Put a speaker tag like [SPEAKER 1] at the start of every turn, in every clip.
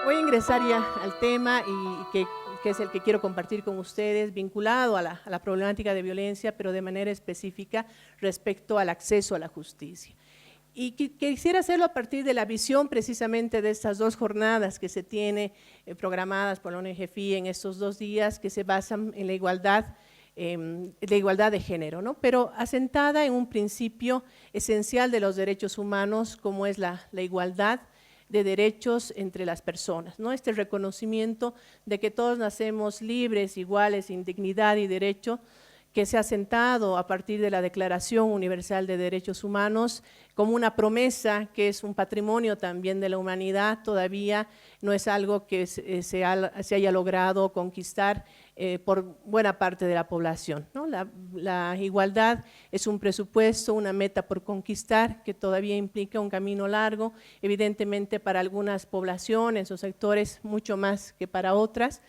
[SPEAKER 1] Voy a ingresar ya al tema que es el que quiero compartir con ustedes, vinculado a la problemática de violencia, pero de manera específica respecto al acceso a la justicia. Y quisiera hacerlo a partir de la visión precisamente de estas dos jornadas que se tiene programadas por la ONG FI en estos 2 días, que se basan en la igualdad de género, ¿no? Pero asentada en un principio esencial de los derechos humanos, como es la igualdad de derechos entre las personas, ¿no? Este reconocimiento de que todos nacemos libres, iguales, en dignidad y derecho, que se ha sentado a partir de la Declaración Universal de Derechos Humanos como una promesa que es un patrimonio también de la humanidad, todavía no es algo que se haya logrado conquistar por buena parte de la población, ¿no? La igualdad es un presupuesto, una meta por conquistar que todavía implica un camino largo, evidentemente para algunas poblaciones o sectores mucho más que para otras,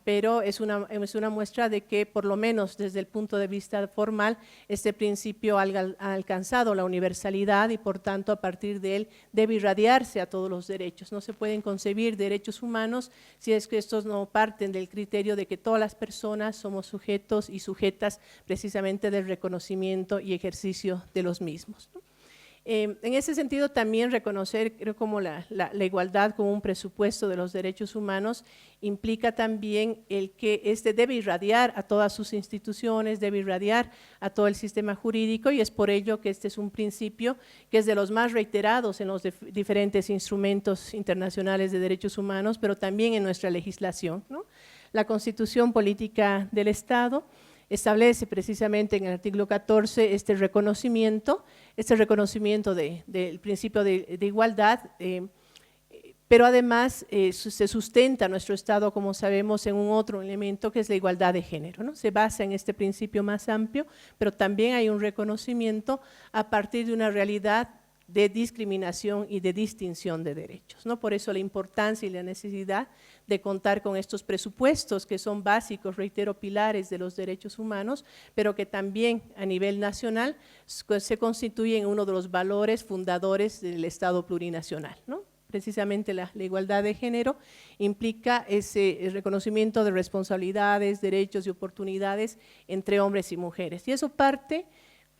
[SPEAKER 1] pero es una muestra de que por lo menos desde el punto de vista formal este principio ha alcanzado la universalidad y por tanto a partir de él debe irradiarse a todos los derechos. No se pueden concebir derechos humanos si es que estos no parten del criterio de que todas las personas somos sujetos y sujetas precisamente del reconocimiento y ejercicio de los mismos, ¿no? En ese sentido también reconocer, creo, como la igualdad como un presupuesto de los derechos humanos implica también el que este debe irradiar a todas sus instituciones, debe irradiar a todo el sistema jurídico, y es por ello que este es un principio que es de los más reiterados en los diferentes instrumentos internacionales de derechos humanos, pero también en nuestra legislación, ¿no? La Constitución Política del Estado establece precisamente en el artículo 14 este reconocimiento del principio de igualdad, pero además se sustenta nuestro Estado, como sabemos, en un otro elemento que es la igualdad de género, ¿no? Se basa en este principio más amplio, pero también hay un reconocimiento a partir de una realidad de discriminación y de distinción de derechos, ¿no? Por eso la importancia y la necesidad de contar con estos presupuestos que son básicos, reitero, pilares de los derechos humanos, pero que también a nivel nacional se constituyen uno de los valores fundadores del Estado plurinacional, ¿no? Precisamente la igualdad de género implica ese reconocimiento de responsabilidades, derechos y oportunidades entre hombres y mujeres, y eso parte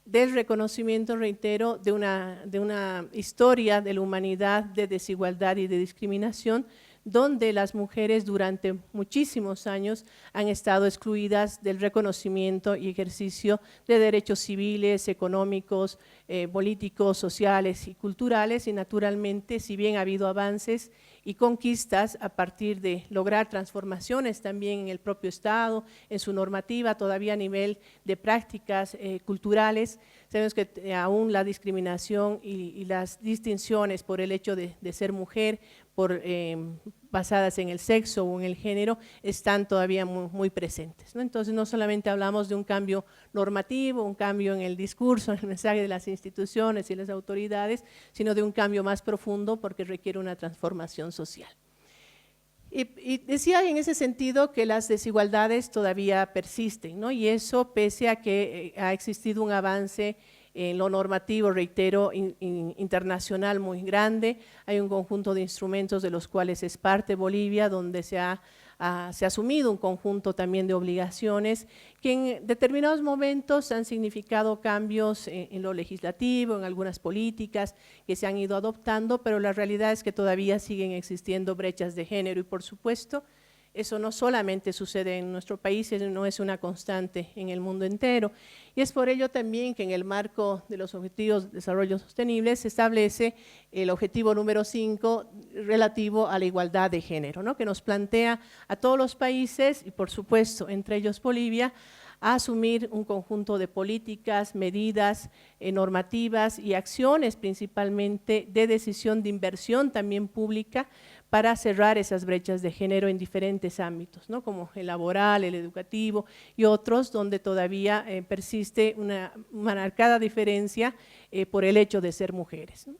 [SPEAKER 1] del reconocimiento, reitero, de una historia de la humanidad de desigualdad y de discriminación, donde las mujeres durante muchísimos años han estado excluidas del reconocimiento y ejercicio de derechos civiles, económicos, políticos, sociales y culturales, y naturalmente, si bien ha habido avances y conquistas a partir de lograr transformaciones también en el propio Estado, en su normativa, todavía a nivel de prácticas culturales, sabemos que aún la discriminación y las distinciones por el hecho de ser mujer, basadas en el sexo o en el género, están todavía muy presentes, ¿no? Entonces no solamente hablamos de un cambio normativo, un cambio en el discurso, en el mensaje de las instituciones y las autoridades, sino de un cambio más profundo porque requiere una transformación social. Y decía en ese sentido que las desigualdades todavía persisten, ¿no? Y eso pese a que ha existido un avance en lo normativo, reitero, internacional muy grande. Hay un conjunto de instrumentos de los cuales es parte Bolivia, donde se ha asumido un conjunto también de obligaciones que en determinados momentos han significado cambios en lo legislativo, en algunas políticas que se han ido adoptando, pero la realidad es que todavía siguen existiendo brechas de género y, por supuesto, eso no solamente sucede en nuestro país, no es una constante en el mundo entero. Y es por ello también que en el marco de los Objetivos de Desarrollo Sostenible se establece el objetivo número 5 relativo a la igualdad de género, ¿no? Que nos plantea a todos los países, y por supuesto entre ellos Bolivia, a asumir un conjunto de políticas, medidas, normativas y acciones principalmente de decisión de inversión también pública para cerrar esas brechas de género en diferentes ámbitos, ¿no? Como el laboral, el educativo y otros donde todavía persiste una marcada diferencia por el hecho de ser mujeres, ¿no?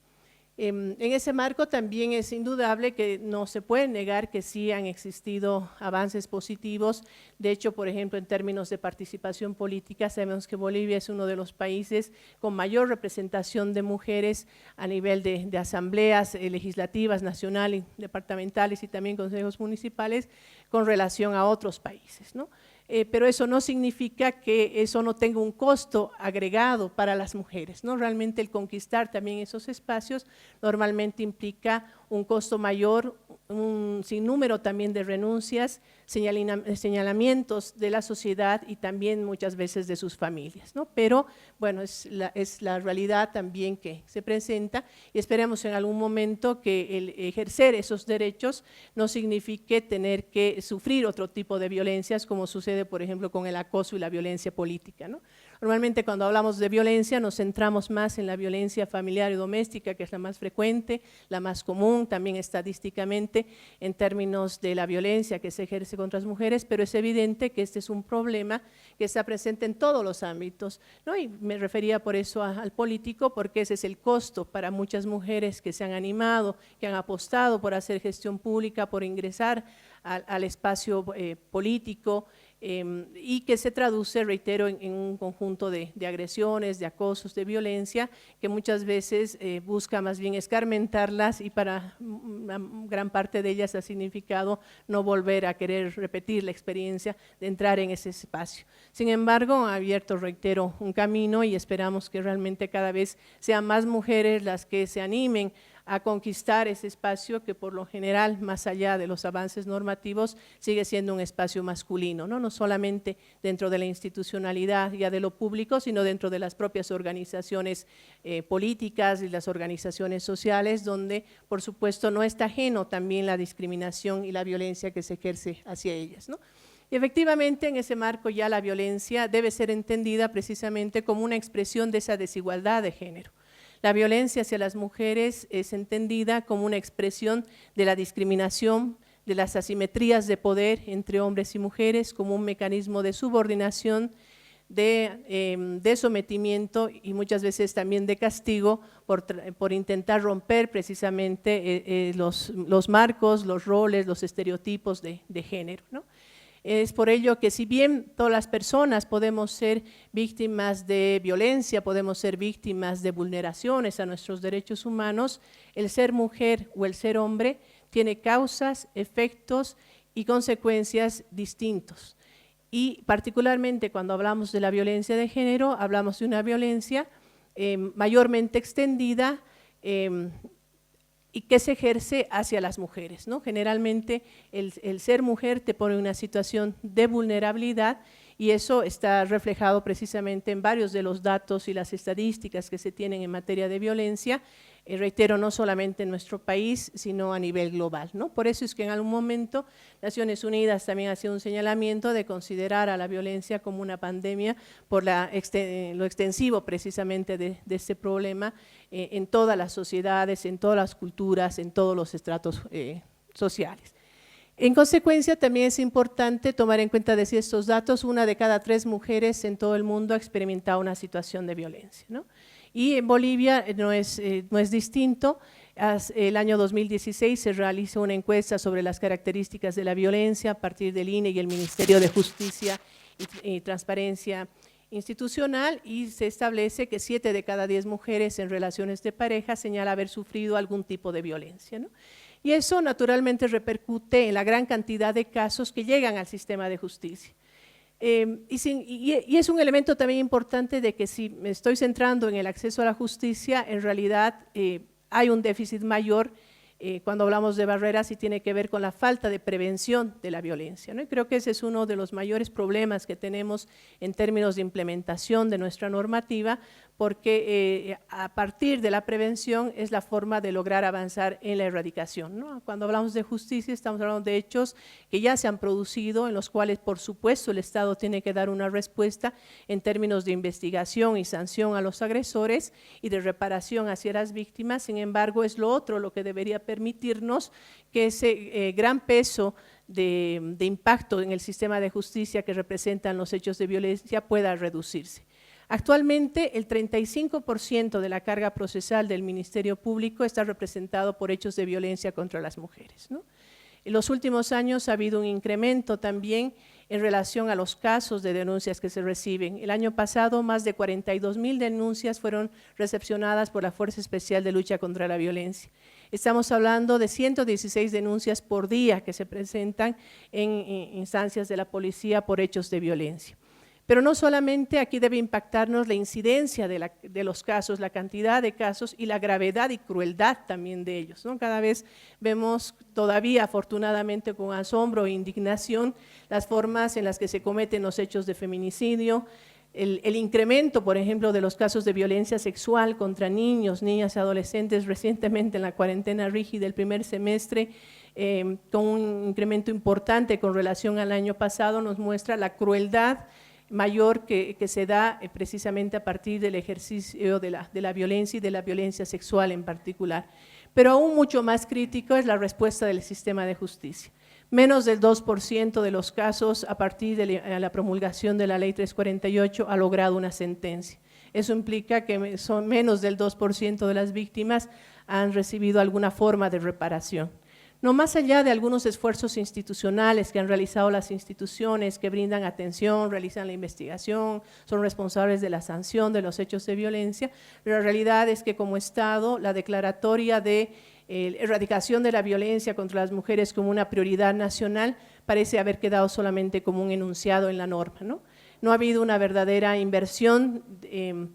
[SPEAKER 1] En ese marco también es indudable que no se puede negar que sí han existido avances positivos. De hecho, por ejemplo, en términos de participación política, sabemos que Bolivia es uno de los países con mayor representación de mujeres a nivel de asambleas legislativas, nacionales, departamentales y también consejos municipales con relación a otros países, ¿no? Pero eso no significa que eso no tenga un costo agregado para las mujeres, ¿no? Realmente el conquistar también esos espacios normalmente implica un costo mayor, un sinnúmero también de renuncias, señalamientos de la sociedad y también muchas veces de sus familias, ¿no? Pero bueno, es la realidad también que se presenta y esperemos en algún momento que el ejercer esos derechos no signifique tener que sufrir otro tipo de violencias como sucede, por ejemplo, con el acoso y la violencia política, ¿no? Normalmente cuando hablamos de violencia nos centramos más en la violencia familiar y doméstica, que es la más frecuente, la más común, también estadísticamente en términos de la violencia que se ejerce contra las mujeres, pero es evidente que este es un problema que está presente en todos los ámbitos, ¿no? Y me refería por eso al político, porque ese es el costo para muchas mujeres que se han animado, que han apostado por hacer gestión pública, por ingresar al espacio político, y que se traduce, reitero, en un conjunto de agresiones, de acosos, de violencia, que muchas veces busca más bien escarmentarlas y para una gran parte de ellas ha significado no volver a querer repetir la experiencia de entrar en ese espacio. Sin embargo, ha abierto, reitero, un camino y esperamos que realmente cada vez sean más mujeres las que se animen a conquistar ese espacio que por lo general, más allá de los avances normativos, sigue siendo un espacio masculino, ¿no? No solamente dentro de la institucionalidad ya de lo público, sino dentro de las propias organizaciones políticas y las organizaciones sociales, donde por supuesto no está ajeno también la discriminación y la violencia que se ejerce hacia ellas, ¿no? Y efectivamente en ese marco ya la violencia debe ser entendida precisamente como una expresión de esa desigualdad de género. La violencia hacia las mujeres es entendida como una expresión de la discriminación, de las asimetrías de poder entre hombres y mujeres, como un mecanismo de subordinación, de sometimiento y muchas veces también de castigo por intentar romper precisamente los marcos, los roles, los estereotipos de género, ¿no? Es por ello que si bien todas las personas podemos ser víctimas de violencia, podemos ser víctimas de vulneraciones a nuestros derechos humanos, el ser mujer o el ser hombre tiene causas, efectos y consecuencias distintos. Y particularmente cuando hablamos de la violencia de género, hablamos de una violencia mayormente extendida, y que se ejerce hacia las mujeres, ¿no? Generalmente el ser mujer te pone en una situación de vulnerabilidad y eso está reflejado precisamente en varios de los datos y las estadísticas que se tienen en materia de violencia, reitero, no solamente en nuestro país, sino a nivel global, ¿no? Por eso es que en algún momento Naciones Unidas también hacía un señalamiento de considerar a la violencia como una pandemia por lo extensivo precisamente de este problema en todas las sociedades, en todas las culturas, en todos los estratos sociales. En consecuencia, también es importante tomar en cuenta de estos datos, 1 de cada 3 mujeres en todo el mundo ha experimentado una situación de violencia, ¿no? Y en Bolivia no es distinto. El año 2016 se realizó una encuesta sobre las características de la violencia a partir del INE y el Ministerio de Justicia y Transparencia Institucional y se establece que 7 de cada 10 mujeres en relaciones de pareja señala haber sufrido algún tipo de violencia, ¿no? Y eso naturalmente repercute en la gran cantidad de casos que llegan al sistema de justicia. Y es un elemento también importante de que si me estoy centrando en el acceso a la justicia, en realidad hay un déficit mayor cuando hablamos de barreras y tiene que ver con la falta de prevención de la violencia, ¿no? Y creo que ese es uno de los mayores problemas que tenemos en términos de implementación de nuestra normativa, porque a partir de la prevención es la forma de lograr avanzar en la erradicación, ¿no? Cuando hablamos de justicia estamos hablando de hechos que ya se han producido, en los cuales por supuesto el Estado tiene que dar una respuesta en términos de investigación y sanción a los agresores y de reparación hacia las víctimas. Sin embargo, es lo otro lo que debería permitirnos que ese gran peso de impacto en el sistema de justicia que representan los hechos de violencia pueda reducirse. Actualmente, el 35% de la carga procesal del Ministerio Público está representado por hechos de violencia contra las mujeres, ¿no? En los últimos años ha habido un incremento también en relación a los casos de denuncias que se reciben. El año pasado, más de 42,000 denuncias fueron recepcionadas por la Fuerza Especial de Lucha contra la Violencia. Estamos hablando de 116 denuncias por día que se presentan en instancias de la policía por hechos de violencia. Pero no solamente aquí debe impactarnos la incidencia de los casos, la cantidad de casos y la gravedad y crueldad también de ellos, ¿no? Cada vez vemos todavía, afortunadamente, con asombro e indignación, las formas en las que se cometen los hechos de feminicidio, el incremento, por ejemplo, de los casos de violencia sexual contra niños, niñas y adolescentes recientemente en la cuarentena rígida del primer semestre, con un incremento importante con relación al año pasado, nos muestra la crueldad mayor que se da precisamente a partir del ejercicio de la violencia y de la violencia sexual en particular. Pero aún mucho más crítico es la respuesta del sistema de justicia. Menos del 2% de los casos a partir de la promulgación de la Ley 348 ha logrado una sentencia. Eso implica que son menos del 2% de las víctimas han recibido alguna forma de reparación. No más allá de algunos esfuerzos institucionales que han realizado las instituciones que brindan atención, realizan la investigación, son responsables de la sanción de los hechos de violencia, la realidad es que como Estado la declaratoria de erradicación de la violencia contra las mujeres como una prioridad nacional parece haber quedado solamente como un enunciado en la norma, ¿no? No ha habido una verdadera inversión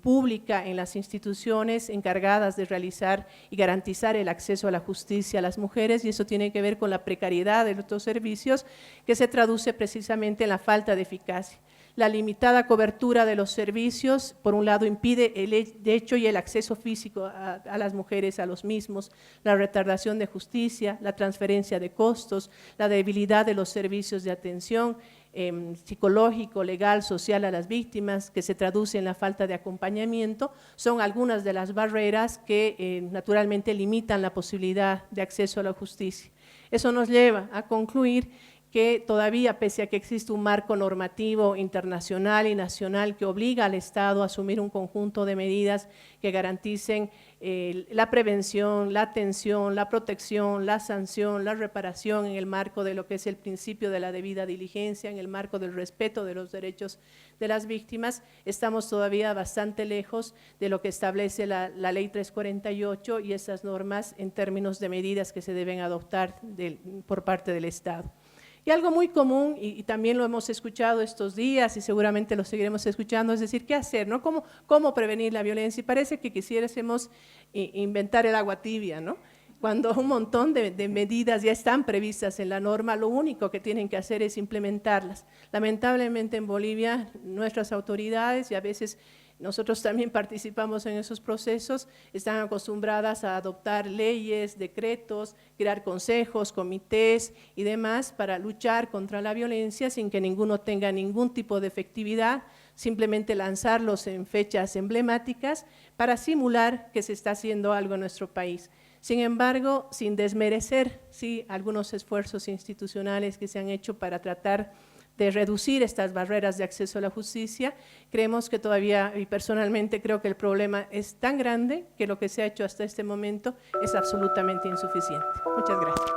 [SPEAKER 1] pública en las instituciones encargadas de realizar y garantizar el acceso a la justicia a las mujeres, y eso tiene que ver con la precariedad de estos servicios, que se traduce precisamente en la falta de eficacia. La limitada cobertura de los servicios, por un lado, impide el hecho y el acceso físico a las mujeres a los mismos, la retardación de justicia, la transferencia de costos, la debilidad de los servicios de atención psicológico, legal, social a las víctimas, que se traduce en la falta de acompañamiento, son algunas de las barreras que naturalmente limitan la posibilidad de acceso a la justicia. Eso nos lleva a concluir que todavía, pese a que existe un marco normativo internacional y nacional que obliga al Estado a asumir un conjunto de medidas que garanticen la prevención, la atención, la protección, la sanción, la reparación en el marco de lo que es el principio de la debida diligencia, en el marco del respeto de los derechos de las víctimas, estamos todavía bastante lejos de lo que establece la Ley 348 y esas normas en términos de medidas que se deben adoptar por parte del Estado. Y algo muy común, y también lo hemos escuchado estos días y seguramente lo seguiremos escuchando, es decir, ¿qué hacer, no? ¿Cómo prevenir la violencia? Y parece que quisiéramos inventar el agua tibia, ¿no? Cuando un montón de medidas ya están previstas en la norma, lo único que tienen que hacer es implementarlas. Lamentablemente en Bolivia, nuestras autoridades, y a veces nosotros también participamos en esos procesos, están acostumbradas a adoptar leyes, decretos, crear consejos, comités y demás para luchar contra la violencia sin que ninguno tenga ningún tipo de efectividad, simplemente lanzarlos en fechas emblemáticas para simular que se está haciendo algo en nuestro país. Sin embargo, sin desmerecer algunos esfuerzos institucionales que se han hecho para tratar de reducir estas barreras de acceso a la justicia, creemos que todavía, y personalmente creo que el problema es tan grande que lo que se ha hecho hasta este momento es absolutamente insuficiente. Muchas gracias.